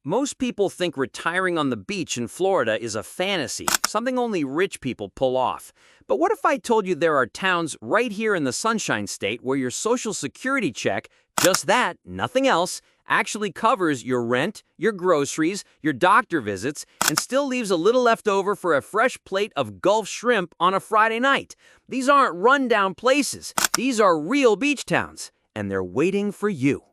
Most people think retiring on the beach in Florida is a fantasy, something only rich people pull off. But what if I told you there are towns right here in the Sunshine State where your Social Security check, just that, nothing else, actually covers your rent, your groceries, your doctor visits, and still leaves a little left over for a fresh plate of Gulf shrimp on a Friday night? These aren't rundown places. These are real beach towns, and they're waiting for you.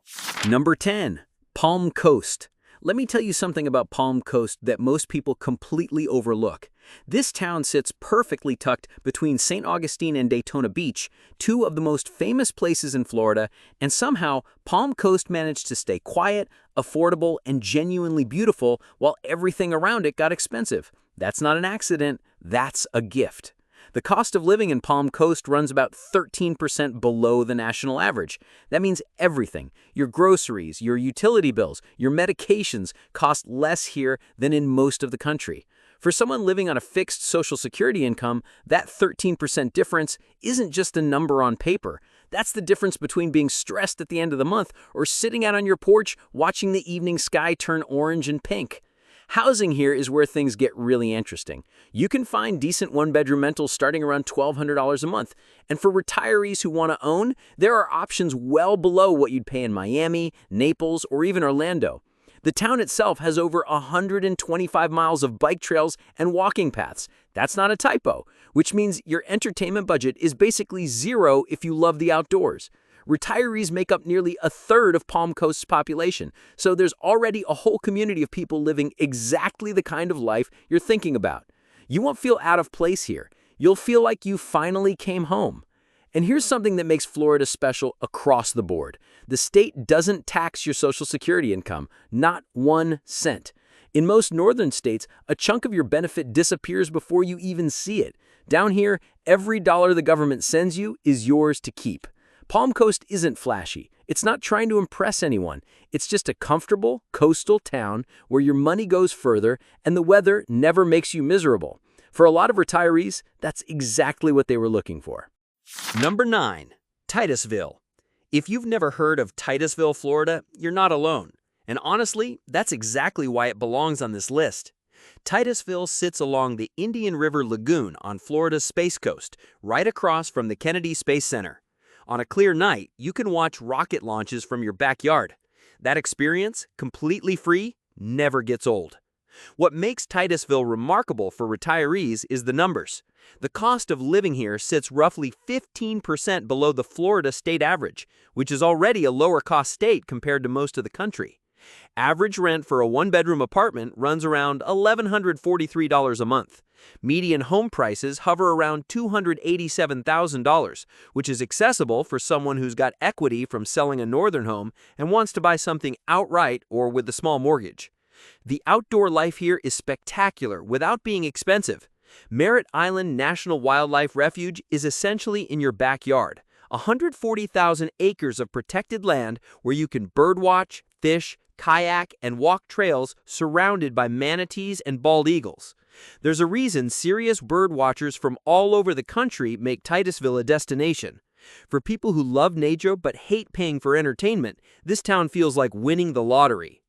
Number 10. Palm Coast. Let me tell you something about Palm Coast that most people completely overlook. This town sits perfectly tucked between St. Augustine and Daytona Beach, two of the most famous places in Florida, and somehow Palm Coast managed to stay quiet, affordable, and genuinely beautiful while everything around it got expensive. That's not an accident, that's a gift. The cost of living in Palm Coast runs about 13% below the national average. That means everything, your groceries, your utility bills, your medications, cost less here than in most of the country. For someone living on a fixed Social Security income, that 13% difference isn't just a number on paper. That's the difference between being stressed at the end of the month or sitting out on your porch watching the evening sky turn orange and pink. Housing here is where things get really interesting. You can find decent one-bedroom rentals starting around $1,200 a month. And for retirees who want to own, there are options well below what you'd pay in Miami, Naples, or even Orlando. The town itself has over 125 miles of bike trails and walking paths. That's not a typo, which means your entertainment budget is basically zero if you love the outdoors. Retirees make up nearly a third of Palm Coast's population, so there's already a whole community of people living exactly the kind of life you're thinking about. You won't feel out of place here. You'll feel like you finally came home. And here's something that makes Florida special across the board. The state doesn't tax your Social Security income, not 1 cent. In most northern states, a chunk of your benefit disappears before you even see it. Down here, every dollar the government sends you is yours to keep. Palm Coast isn't flashy. It's not trying to impress anyone. It's just a comfortable, coastal town where your money goes further and the weather never makes you miserable. For a lot of retirees, that's exactly what they were looking for. Number 9. Titusville. If you've never heard of Titusville, Florida, you're not alone. And honestly, that's exactly why it belongs on this list. Titusville sits along the Indian River Lagoon on Florida's Space Coast, right across from the Kennedy Space Center. On a clear night, you can watch rocket launches from your backyard. That experience, completely free, never gets old. What makes Titusville remarkable for retirees is the numbers. The cost of living here sits roughly 15% below the Florida state average, which is already a lower-cost state compared to most of the country. Average rent for a one-bedroom apartment runs around $1,143 a month. Median home prices hover around $287,000, which is accessible for someone who's got equity from selling a northern home and wants to buy something outright or with a small mortgage. The outdoor life here is spectacular without being expensive. Merritt Island National Wildlife Refuge is essentially in your backyard, 140,000 acres of protected land where you can birdwatch, fish, kayak, and walk trails surrounded by manatees and bald eagles. There's a reason serious bird watchers from all over the country make Titusville a destination. For people who love nature but hate paying for entertainment, this town feels like winning the lottery.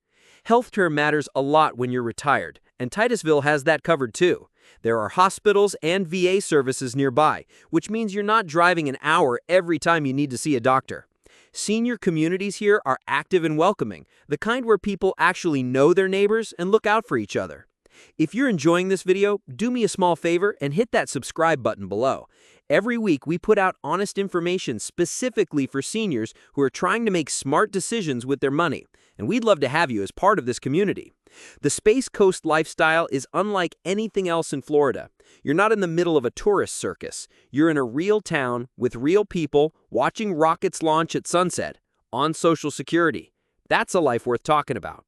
Healthcare matters a lot when you're retired, and Titusville has that covered too. There are hospitals and VA services nearby, which means you're not driving an hour every time you need to see a doctor. Senior communities here are active and welcoming, the kind where people actually know their neighbors and look out for each other. If you're enjoying this video, do me a small favor and hit that subscribe button below. Every week, we put out honest information specifically for seniors who are trying to make smart decisions with their money, and we'd love to have you as part of this community. The Space Coast lifestyle is unlike anything else in Florida. You're not in the middle of a tourist circus. You're in a real town with real people watching rockets launch at sunset on Social Security. That's a life worth talking about.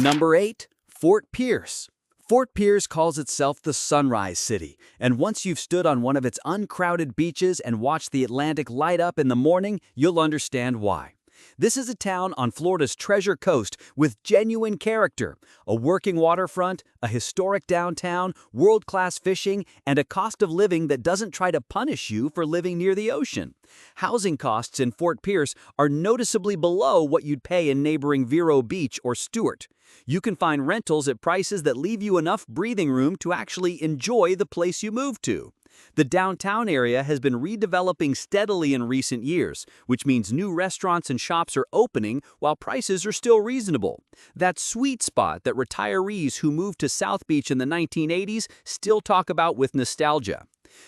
Number 8. Fort Pierce. Fort Pierce calls itself the Sunrise City, and once you've stood on one of its uncrowded beaches and watched the Atlantic light up in the morning, you'll understand why. This is a town on Florida's Treasure Coast with genuine character, a working waterfront, a historic downtown, world-class fishing, and a cost of living that doesn't try to punish you for living near the ocean. Housing costs in Fort Pierce are noticeably below what you'd pay in neighboring Vero Beach or Stewart. You can find rentals at prices that leave you enough breathing room to actually enjoy the place you move to. The downtown area has been redeveloping steadily in recent years, which means new restaurants and shops are opening while prices are still reasonable. That sweet spot that retirees who moved to South Beach in the 1980s still talk about with nostalgia.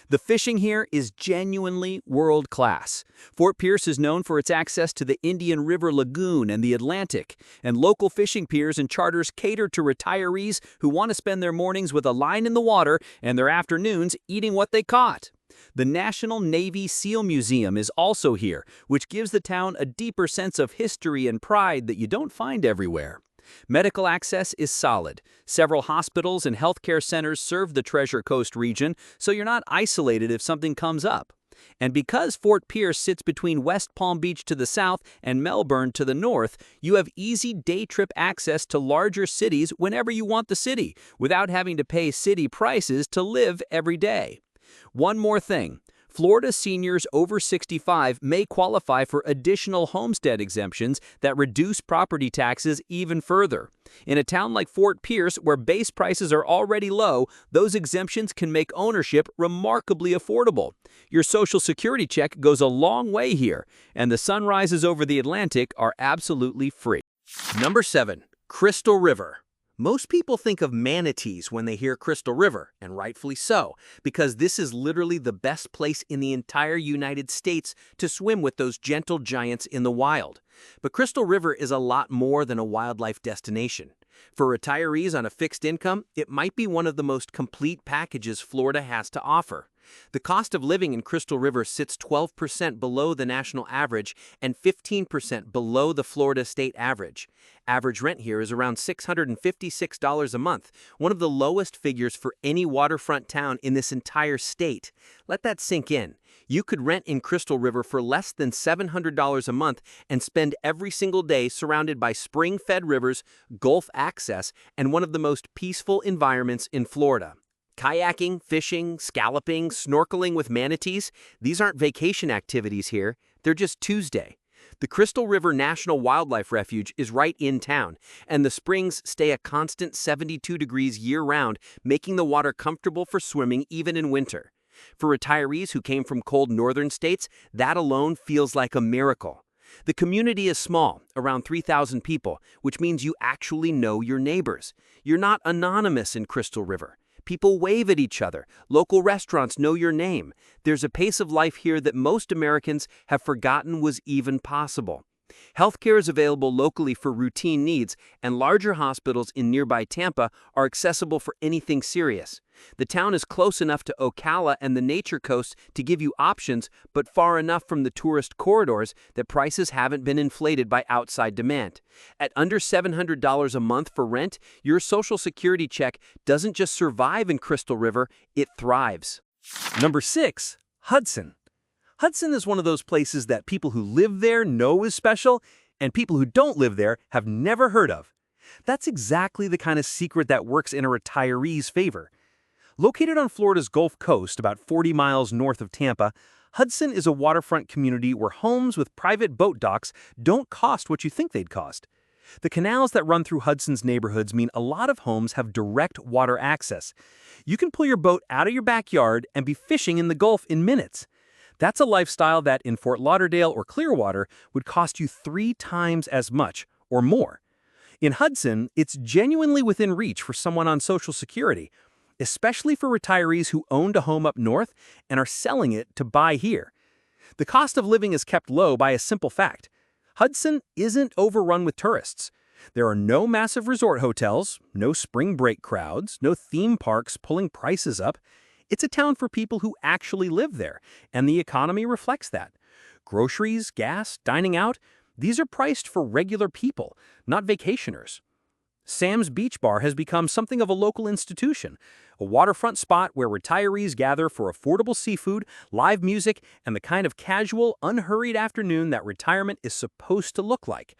The fishing here is genuinely world-class. Fort Pierce is known for its access to the Indian River Lagoon and the Atlantic, and local fishing piers and charters cater to retirees who want to spend their mornings with a line in the water and their afternoons eating what they caught. The National Navy SEAL Museum is also here, which gives the town a deeper sense of history and pride that you don't find everywhere. Medical access is solid. Several hospitals and healthcare centers serve the Treasure Coast region, so you're not isolated if something comes up. And because Fort Pierce sits between West Palm Beach to the south and Melbourne to the north, you have easy day trip access to larger cities whenever you want the city, without having to pay city prices to live every day. One more thing. Florida seniors over 65 may qualify for additional homestead exemptions that reduce property taxes even further. In a town like Fort Pierce, where base prices are already low, those exemptions can make ownership remarkably affordable. Your Social Security check goes a long way here, and the sunrises over the Atlantic are absolutely free. Number 7. Crystal River. Most people think of manatees when they hear Crystal River, and rightfully so, because this is literally the best place in the entire United States to swim with those gentle giants in the wild. But Crystal River is a lot more than a wildlife destination. For retirees on a fixed income, it might be one of the most complete packages Florida has to offer. The cost of living in Crystal River sits 12% below the national average and 15% below the Florida state average. Average rent here is around $656 a month, one of the lowest figures for any waterfront town in this entire state. Let that sink in. You could rent in Crystal River for less than $700 a month and spend every single day surrounded by spring-fed rivers, Gulf access, and one of the most peaceful environments in Florida. Kayaking, fishing, scalloping, snorkeling with manatees, these aren't vacation activities here, they're just Tuesday. The Crystal River National Wildlife Refuge is right in town, and the springs stay a constant 72 degrees year-round, making the water comfortable for swimming even in winter. For retirees who came from cold northern states, that alone feels like a miracle. The community is small, around 3,000 people, which means you actually know your neighbors. You're not anonymous in Crystal River. People wave at each other. Local restaurants know your name. There's a pace of life here that most Americans have forgotten was even possible. Healthcare is available locally for routine needs, and larger hospitals in nearby Tampa are accessible for anything serious. The town is close enough to Ocala and the Nature Coast to give you options, but far enough from the tourist corridors that prices haven't been inflated by outside demand. At under $700 a month for rent, your Social Security check doesn't just survive in Crystal River, it thrives. Number 6. Hudson. Hudson is one of those places that people who live there know is special, and people who don't live there have never heard of. That's exactly the kind of secret that works in a retiree's favor. Located on Florida's Gulf Coast, about 40 miles north of Tampa, Hudson is a waterfront community where homes with private boat docks don't cost what you think they'd cost. The canals that run through Hudson's neighborhoods mean a lot of homes have direct water access. You can pull your boat out of your backyard and be fishing in the Gulf in minutes. That's a lifestyle that in Fort Lauderdale or Clearwater would cost you 3 times as much or more. In Hudson, it's genuinely within reach for someone on Social Security, especially for retirees who owned a home up north and are selling it to buy here. The cost of living is kept low by a simple fact. Hudson isn't overrun with tourists. There are no massive resort hotels, no spring break crowds, no theme parks pulling prices up. It's a town for people who actually live there, and the economy reflects that. Groceries, gas, dining out, these are priced for regular people, not vacationers. Sam's Beach Bar has become something of a local institution, a waterfront spot where retirees gather for affordable seafood, live music, and the kind of casual, unhurried afternoon that retirement is supposed to look like.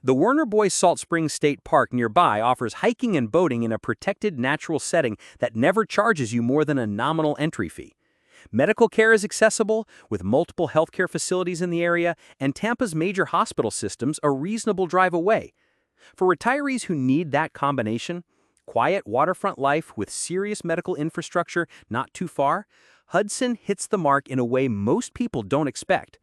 The Werner Boy Salt Springs State Park nearby offers hiking and boating in a protected natural setting that never charges you more than a nominal entry fee. Medical care is accessible, with multiple healthcare facilities in the area, and Tampa's major hospital systems a reasonable drive away. For retirees who need that combination, quiet waterfront life with serious medical infrastructure not too far, Hudson hits the mark in a way most people don't expect.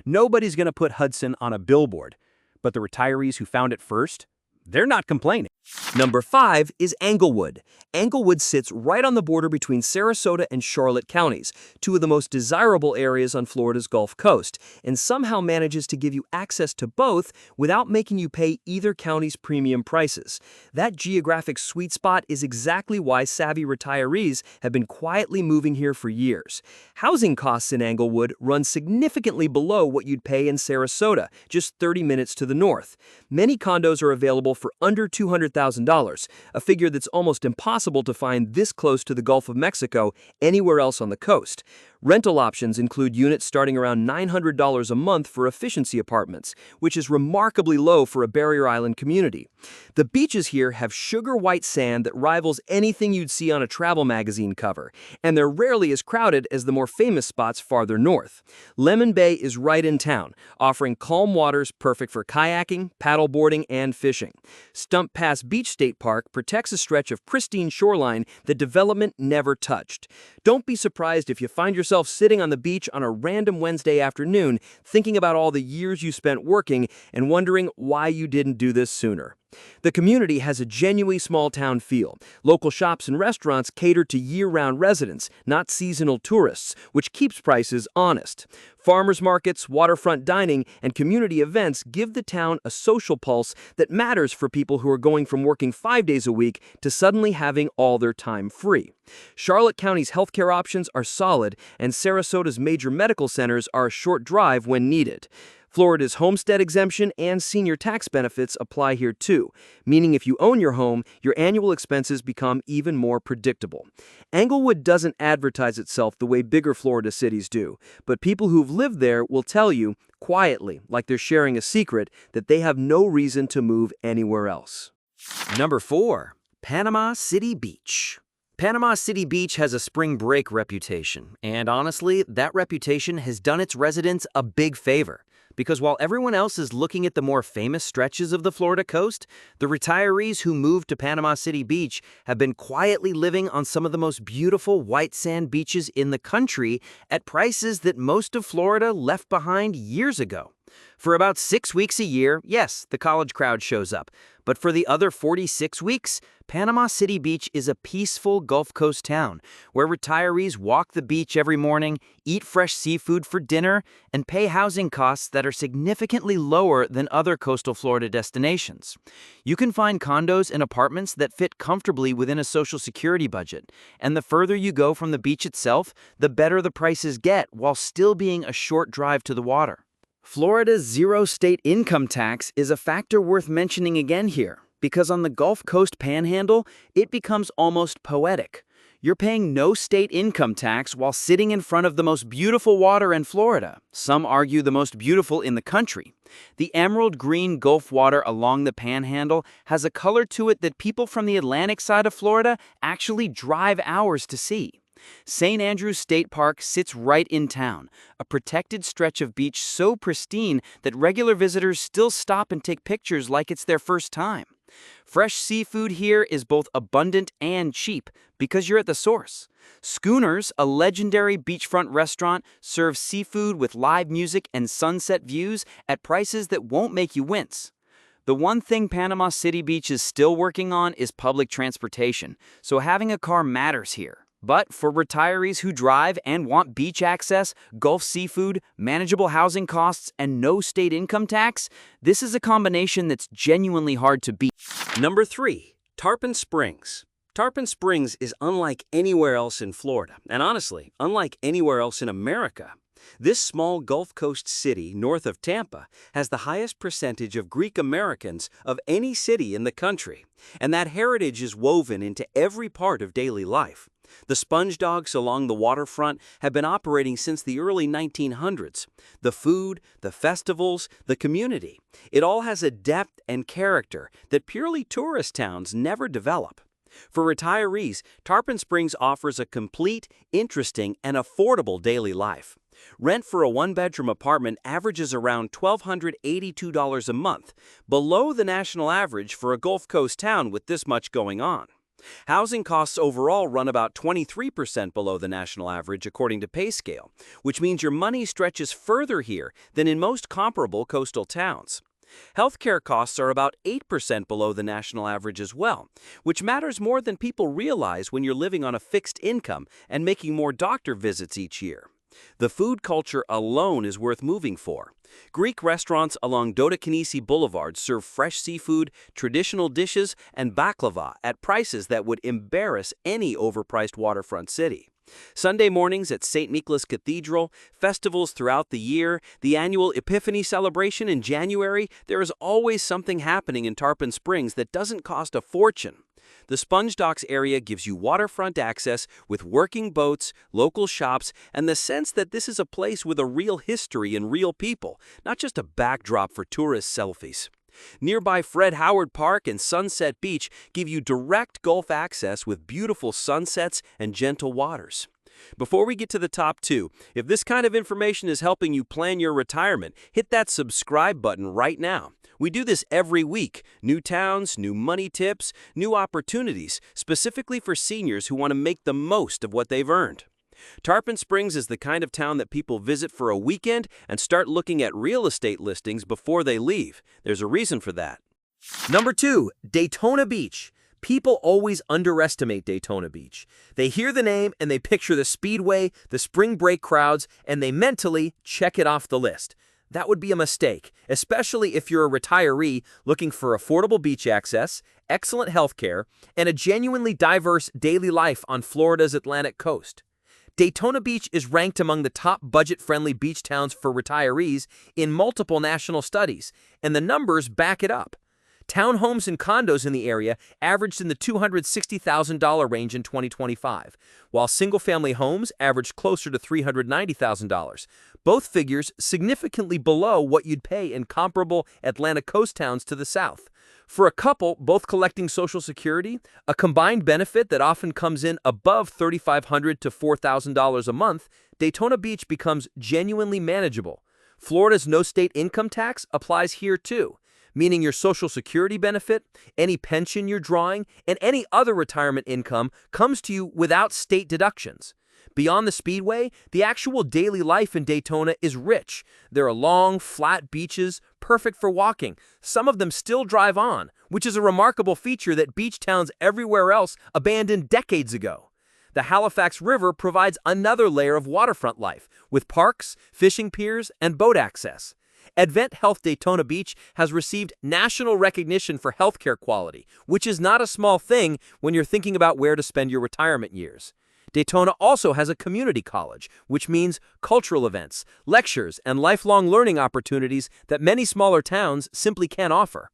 Nobody's going to put Hudson on a billboard, but the retirees who found it first, they're not complaining. Number 5 is Englewood. Englewood sits right on the border between Sarasota and Charlotte counties, two of the most desirable areas on Florida's Gulf Coast, and somehow manages to give you access to both without making you pay either county's premium prices. That geographic sweet spot is exactly why savvy retirees have been quietly moving here for years. Housing costs in Englewood run significantly below what you'd pay in Sarasota, just 30 minutes to the north. Many condos are available for under $200,000, a figure that's almost impossible to find this close to the Gulf of Mexico anywhere else on the coast. Rental options include units starting around $900 a month for efficiency apartments, which is remarkably low for a barrier island community. The beaches here have sugar-white sand that rivals anything you'd see on a travel magazine cover, and they're rarely as crowded as the more famous spots farther north. Lemon Bay is right in town, offering calm waters perfect for kayaking, paddleboarding, and fishing. Stump Pass Beach State Park protects a stretch of pristine shoreline that development never touched. Don't be surprised if you find yourself sitting on the beach on a random Wednesday afternoon thinking about all the years you spent working and wondering why you didn't do this sooner. The community has a genuinely small-town feel. Local shops and restaurants cater to year-round residents, not seasonal tourists, which keeps prices honest. Farmers markets, waterfront dining, and community events give the town a social pulse that matters for people who are going from working 5 days a week to suddenly having all their time free. Charlotte County's healthcare options are solid, and Sarasota's major medical centers are a short drive when needed. Florida's homestead exemption and senior tax benefits apply here too, meaning if you own your home, your annual expenses become even more predictable. Englewood doesn't advertise itself the way bigger Florida cities do, but people who've lived there will tell you, quietly, like they're sharing a secret, that they have no reason to move anywhere else. Number 4. Panama City Beach. Panama City Beach has a spring break reputation, and honestly, that reputation has done its residents a big favor. Because while everyone else is looking at the more famous stretches of the Florida coast, the retirees who moved to Panama City Beach have been quietly living on some of the most beautiful white sand beaches in the country at prices that most of Florida left behind years ago. For about 6 weeks a year, yes, the college crowd shows up. But for the other 46 weeks, Panama City Beach is a peaceful Gulf Coast town where retirees walk the beach every morning, eat fresh seafood for dinner, and pay housing costs that are significantly lower than other coastal Florida destinations. You can find condos and apartments that fit comfortably within a Social Security budget, and the further you go from the beach itself, the better the prices get while still being a short drive to the water. Florida's zero state income tax is a factor worth mentioning again here, because on the Gulf Coast Panhandle, it becomes almost poetic. You're paying no state income tax while sitting in front of the most beautiful water in Florida. Some argue the most beautiful in the country. The emerald green Gulf water along the Panhandle has a color to it that people from the Atlantic side of Florida actually drive hours to see. St. Andrews State Park sits right in town, a protected stretch of beach so pristine that regular visitors still stop and take pictures like it's their first time. Fresh seafood here is both abundant and cheap because you're at the source. Schooners, a legendary beachfront restaurant, serves seafood with live music and sunset views at prices that won't make you wince. The one thing Panama City Beach is still working on is public transportation, so having a car matters here. But for retirees who drive and want beach access, Gulf seafood, manageable housing costs, and no state income tax, this is a combination that's genuinely hard to beat. Number 3. Tarpon Springs. Tarpon Springs is unlike anywhere else in Florida, and honestly, unlike anywhere else in America. This small Gulf Coast city north of Tampa has the highest percentage of Greek Americans of any city in the country, and that heritage is woven into every part of daily life. The sponge docks along the waterfront have been operating since the early 1900s. The food, the festivals, the community, it all has a depth and character that purely tourist towns never develop. For retirees, Tarpon Springs offers a complete, interesting, and affordable daily life. Rent for a one-bedroom apartment averages around $1,282 a month, below the national average for a Gulf Coast town with this much going on. Housing costs overall run about 23% below the national average according to PayScale, which means your money stretches further here than in most comparable coastal towns. Healthcare costs are about 8% below the national average as well, which matters more than people realize when you're living on a fixed income and making more doctor visits each year. The food culture alone is worth moving for. Greek restaurants along Dodecanese Boulevard serve fresh seafood, traditional dishes, and baklava at prices that would embarrass any overpriced waterfront city. Sunday mornings at St. Nicholas Cathedral, festivals throughout the year, the annual Epiphany celebration in January, there is always something happening in Tarpon Springs that doesn't cost a fortune. The Sponge Docks area gives you waterfront access with working boats, local shops, and the sense that this is a place with a real history and real people, not just a backdrop for tourist selfies. Nearby Fred Howard Park and Sunset Beach give you direct Gulf access with beautiful sunsets and gentle waters. Before we get to the top two, if this kind of information is helping you plan your retirement, hit that subscribe button right now. We do this every week. New towns, new money tips, new opportunities, specifically for seniors who want to make the most of what they've earned. Tarpon Springs is the kind of town that people visit for a weekend and start looking at real estate listings before they leave. There's a reason for that. Number 2, Daytona Beach. People always underestimate Daytona Beach. They hear the name and they picture the speedway, the spring break crowds, and they mentally check it off the list. That would be a mistake, especially if you're a retiree looking for affordable beach access, excellent health care, and a genuinely diverse daily life on Florida's Atlantic coast. Daytona Beach is ranked among the top budget-friendly beach towns for retirees in multiple national studies, and the numbers back it up. Townhomes and condos in the area averaged in the $260,000 range in 2025, while single-family homes averaged closer to $390,000, both figures significantly below what you'd pay in comparable Atlantic coast towns to the south. For a couple, both collecting Social Security, a combined benefit that often comes in above $3,500 to $4,000 a month, Daytona Beach becomes genuinely manageable. Florida's no state income tax applies here too, meaning your Social Security benefit, any pension you're drawing, and any other retirement income comes to you without state deductions. Beyond the speedway, the actual daily life in Daytona is rich. There are long, flat beaches, perfect for walking. Some of them still drive on, which is a remarkable feature that beach towns everywhere else abandoned decades ago. The Halifax River provides another layer of waterfront life, with parks, fishing piers, and boat access. Advent Health Daytona Beach has received national recognition for healthcare quality, which is not a small thing when you're thinking about where to spend your retirement years. Daytona also has a community college, which means cultural events, lectures, and lifelong learning opportunities that many smaller towns simply can't offer.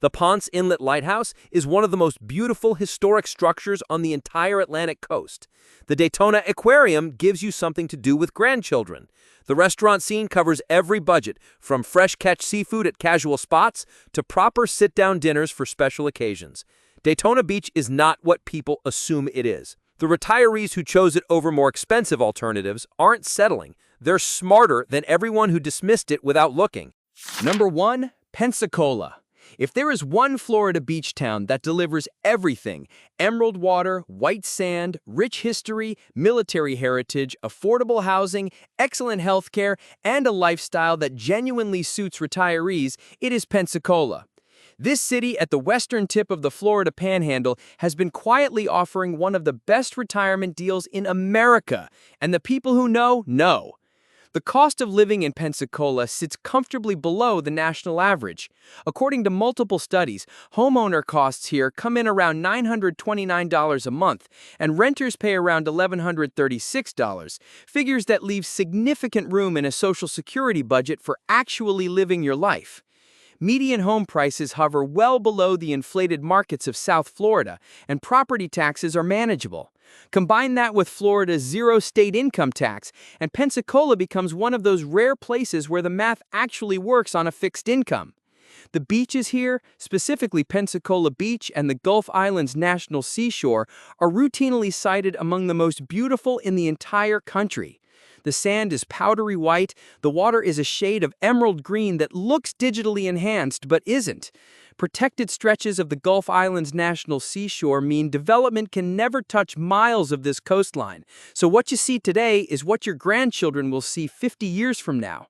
The Ponce Inlet Lighthouse is one of the most beautiful historic structures on the entire Atlantic coast. The Daytona Aquarium gives you something to do with grandchildren. The restaurant scene covers every budget, from fresh catch seafood at casual spots to proper sit-down dinners for special occasions. Daytona Beach is not what people assume it is. The retirees who chose it over more expensive alternatives aren't settling. They're smarter than everyone who dismissed it without looking. Number 1, Pensacola. If there is one Florida beach town that delivers everything, emerald water, white sand, rich history, military heritage, affordable housing, excellent healthcare, and a lifestyle that genuinely suits retirees, it is Pensacola. This city at the western tip of the Florida Panhandle has been quietly offering one of the best retirement deals in America, and the people who know. The cost of living in Pensacola sits comfortably below the national average. According to multiple studies, homeowner costs here come in around $929 a month, and renters pay around $1,136, figures that leave significant room in a Social Security budget for actually living your life. Median home prices hover well below the inflated markets of South Florida, and property taxes are manageable. Combine that with Florida's zero state income tax, and Pensacola becomes one of those rare places where the math actually works on a fixed income. The beaches here, specifically Pensacola Beach and the Gulf Islands National Seashore, are routinely cited among the most beautiful in the entire country. The sand is powdery white, the water is a shade of emerald green that looks digitally enhanced but isn't. Protected stretches of the Gulf Islands National Seashore mean development can never touch miles of this coastline. So what you see today is what your grandchildren will see 50 years from now.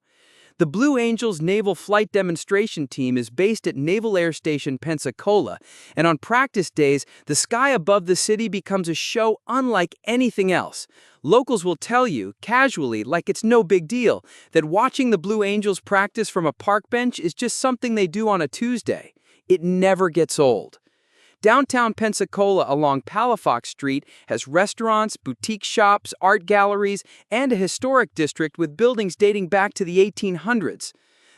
The Blue Angels Naval Flight Demonstration Team is based at Naval Air Station Pensacola, and on practice days, the sky above the city becomes a show unlike anything else. Locals will tell you, casually, like it's no big deal, that watching the Blue Angels practice from a park bench is just something they do on a Tuesday. It never gets old. Downtown Pensacola along Palafox Street has restaurants, boutique shops, art galleries, and a historic district with buildings dating back to the 1800s.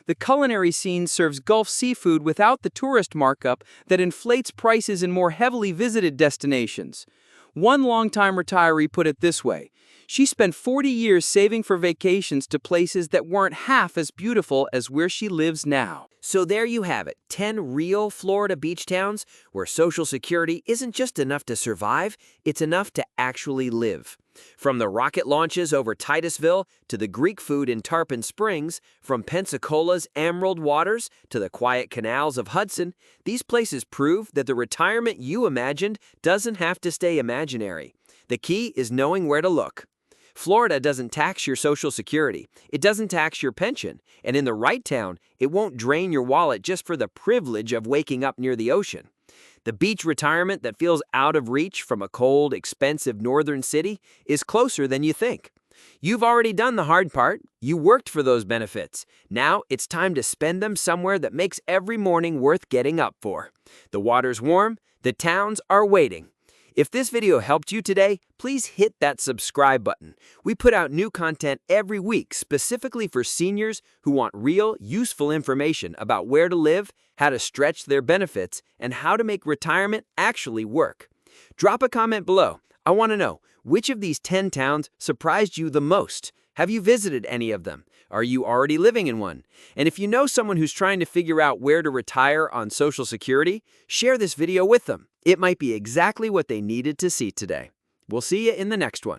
The culinary scene serves Gulf seafood without the tourist markup that inflates prices in more heavily visited destinations. One longtime retiree put it this way: she spent 40 years saving for vacations to places that weren't half as beautiful as where she lives now. So there you have it, 10 real Florida beach towns where Social Security isn't just enough to survive, it's enough to actually live. From the rocket launches over Titusville to the Greek food in Tarpon Springs, from Pensacola's emerald waters to the quiet canals of Hudson, these places prove that the retirement you imagined doesn't have to stay imaginary. The key is knowing where to look. Florida doesn't tax your Social Security, it doesn't tax your pension, and in the right town, it won't drain your wallet just for the privilege of waking up near the ocean. The beach retirement that feels out of reach from a cold, expensive northern city is closer than you think. You've already done the hard part. You worked for those benefits. Now it's time to spend them somewhere that makes every morning worth getting up for. The water's warm, the towns are waiting. If this video helped you today, please hit that subscribe button. We put out new content every week specifically for seniors who want real, useful information about where to live, how to stretch their benefits, and how to make retirement actually work. Drop a comment below. I want to know, which of these 10 towns surprised you the most? Have you visited any of them? Are you already living in one? And if you know someone who's trying to figure out where to retire on Social Security, share this video with them. It might be exactly what they needed to see today. We'll see you in the next one.